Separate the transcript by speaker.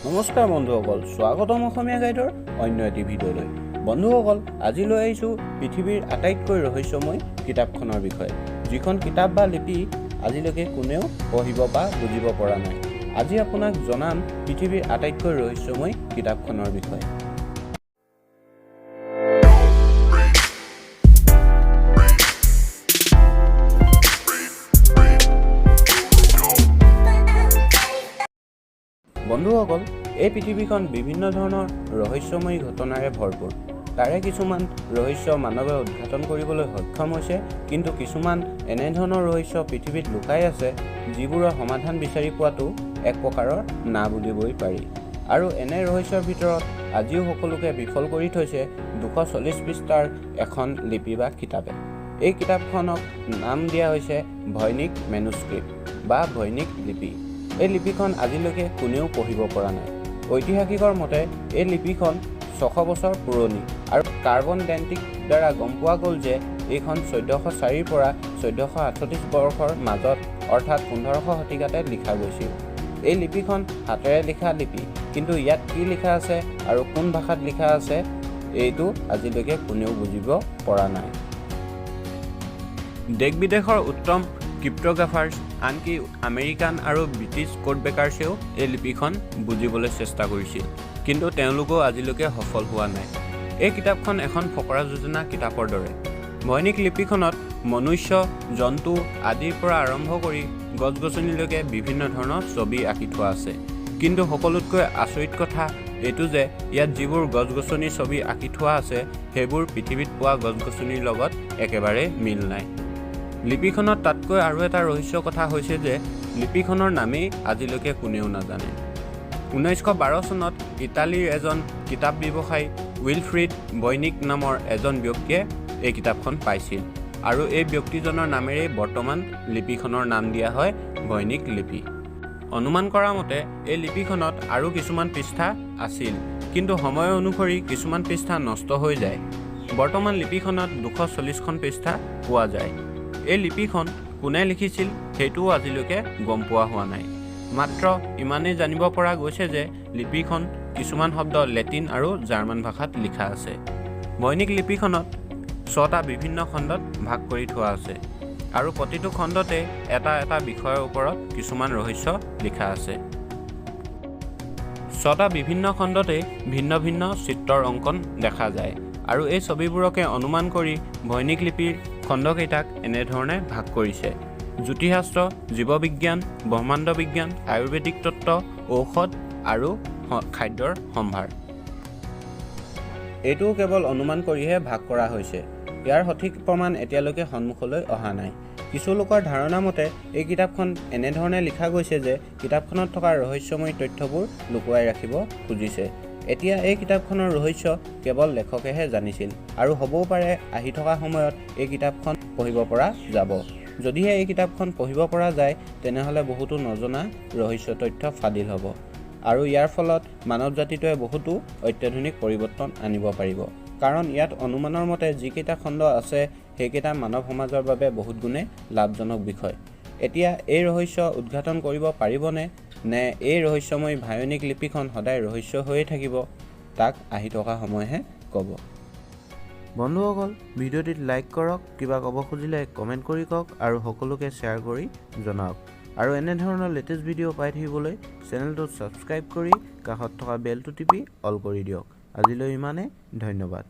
Speaker 1: নমস্কাৰ বন্ধুসকল, স্বাগতম অসমীয়া গাইডৰ অন্য এটি ভিডিঅ'লৈ। বন্ধুসকল, আজি লৈ আহিছোঁ পৃথিৱীৰ আটাইতকৈ ৰহস্যময় কিতাপখনৰ বিষয়ে, যিখন কিতাপ বা লিপি আজিলৈকে কোনেও পঢ়িব বা বুজিব পৰা নাই। আজি আপোনাক জনাম পৃথিৱীৰ আটাইতকৈ ৰহস্যময় কিতাপখনৰ বিষয়ে। বন্ধুসকল, এই পৃথিৱীখন বিভিন্ন ধৰণৰ ৰহস্যময়ী ঘটনাৰে ভৰপূৰ। তাৰে কিছুমান ৰহস্য মানৱে উদ্ঘাটন কৰিবলৈ সক্ষম হৈছে, কিন্তু কিছুমান এনেধৰণৰ ৰহস্য পৃথিৱীত লুকাই আছে যিবোৰৰ সমাধান বিচাৰি পোৱাটো এক প্ৰকাৰৰ না বুলিবই পাৰি। আৰু এনে ৰহস্যৰ ভিতৰত আজিও সকলোকে বিফল কৰি থৈছে 240 পৃষ্ঠাৰ এখন লিপি বা কিতাপে। এই কিতাপখনক নাম দিয়া হৈছে ভৈনিক মেনুস্ক্ৰিপ্ট বা ভৈনিক লিপি। এই লিপিখন আজিলৈকে কোনেও পঢ়িব পৰা নাই। ঐতিহাসিকৰ মতে এই লিপিখন 600 বছৰ পুৰণি আৰু কাৰ্বন ডেণ্টিক দ্বাৰা গম পোৱা গ'ল যে এইখন 1404 পৰা 1438 বৰ্ষৰ মাজত অৰ্থাৎ 1500 শতিকাতে লিখা গৈছিল। এই লিপিখন হাতেৰে লিখা লিপি, কিন্তু ইয়াত কি লিখা আছে আৰু কোন ভাষাত লিখা আছে এইটো আজিলৈকে কোনেও বুজিব পৰা নাই। দেশ বিদেশৰ উত্তম ক্ৰিপ্টোগ্ৰাফাৰ্ছ, আনকি আমেৰিকান আৰু ব্ৰিটিছ কোড বেকাৰ্ছেও এই লিপিখন বুজিবলৈ চেষ্টা কৰিছিল, কিন্তু তেওঁলোকেও আজিলৈকে সফল হোৱা নাই। এই কিতাপখন এখন ফকৰা যোজনা কিতাপৰ দৰে। ভৈনিক লিপিখনত মনুষ্য, জন্তু আদিৰ পৰা আৰম্ভ কৰি গছ গছনিলৈকে বিভিন্ন ধৰণৰ ছবি আঁকি থোৱা আছে। কিন্তু সকলোতকৈ আচৰিত কথা এইটো যে ইয়াত যিবোৰ গছ গছনিৰ ছবি আঁকি থোৱা আছে সেইবোৰ পৃথিৱীত পোৱা গছ গছনিৰ লগত একেবাৰে মিল নাই। লিপিখনত তাতকৈ আৰু এটা ৰহস্য কথা হৈছে যে লিপিখনৰ নামেই আজিলৈকে কোনেও নাজানে। 1912 চনত ইটালীৰ এজন কিতাপ ব্যৱসায়ী উইলফ্ৰিড ভৈনিক নামৰ এজন ব্যক্তিয়ে এই কিতাপখন পাইছিল, আৰু এই ব্যক্তিজনৰ নামেৰেই বৰ্তমান লিপিখনৰ নাম দিয়া হয় ভৈনিক লিপি। অনুমান কৰা মতে এই লিপিখনত আৰু কিছুমান পৃষ্ঠা আছিল, কিন্তু সময় অনুসৰি কিছুমান পৃষ্ঠা নষ্ট হৈ যায়। বৰ্তমান লিপিখনত 240খন পৃষ্ঠা পোৱা যায়। এই লিপিখন কোনে লিখিছিল সেইটোও আজিলৈকে গম পোৱা হোৱা নাই। মাত্ৰ ইমানেই জানিব পৰা গৈছে যে লিপিখন কিছুমান শব্দ লেটিন আৰু জাৰ্মান ভাষাত লিখা আছে। ভৈনিক লিপিখনত 6টা বিভিন্ন খণ্ডত ভাগ কৰি থোৱা আছে, আৰু প্ৰতিটো খণ্ডতে এটা এটা বিষয়ৰ ওপৰত কিছুমান ৰহস্য লিখা আছে। 6টা বিভিন্ন খণ্ডতে ভিন্ন ভিন্ন চিত্ৰৰ অংকন দেখা যায়, আৰু এই ছবিবোৰকে অনুমান কৰি ভৈনিক লিপিৰ খণ্ডকেইটাক এনেধৰণে ভাগ কৰিছে: জ্যোতিষশাস্ত্ৰ, জীৱবিজ্ঞান, ব্ৰহ্মাণ্ড বিজ্ঞান, আয়ুৰ্বেদিক তত্ত্ব, ঔষধ আৰু খাদ্যৰ সম্ভাৰ। এইটোও কেৱল অনুমান কৰিহে ভাগ কৰা হৈছে। ইয়াৰ সঠিক প্ৰমাণ এতিয়ালৈকে সন্মুখলৈ অহা নাই। কিছু লোকৰ ধাৰণা মতে এই কিতাপখন এনেধৰণে লিখা গৈছে যে কিতাপখনত থকা ৰহস্যময় তথ্যবোৰ লুকুৱাই ৰাখিব খুজিছে। এতিয়া এই কিতাপখনৰ ৰহস্য কেৱল লেখকেহে জানিছিল, আৰু হ'বও পাৰে আহি থকা সময়ত এই কিতাপখন পঢ়িব পৰা যাব। যদিহে এই কিতাপখন পঢ়িব পৰা যায় তেনেহ'লে বহুতো নজনা ৰহস্য তথ্য ফাদিল হ'ব, আৰু ইয়াৰ ফলত মানৱ জাতিটোৱে বহুতো অত্যাধুনিক পৰিৱৰ্তন আনিব পাৰিব। কাৰণ ইয়াত অনুমানৰ মতে যিকেইটা খণ্ড আছে সেইকেইটা মানৱ সমাজৰ বাবে বহুত গুণে লাভজনক বিষয়। এতিয়া এই ৰহস্য উদ্ঘাটন কৰিব পাৰিবনে, নে এই ৰহস্যময় ভৈনিক লিপিখন সদায় ৰহস্য হৈয়ে থাকিব, তাক আহি থকা সময়হে ক'ব। বন্ধুসকল, ভিডিঅ'টিত লাইক কৰক, কিবা ক'ব খুজিলে কমেণ্ট কৰি কওক, আৰু সকলোকে শ্বেয়াৰ কৰি জনাওক। আৰু এনেধৰণৰ লেটেষ্ট ভিডিঅ' পাই থাকিবলৈ চেনেলটো ছাবস্ক্ৰাইব কৰি কাষত থকা বেলটো টিপি অল কৰি দিয়ক। আজিলৈ ইমানেই, ধন্যবাদ।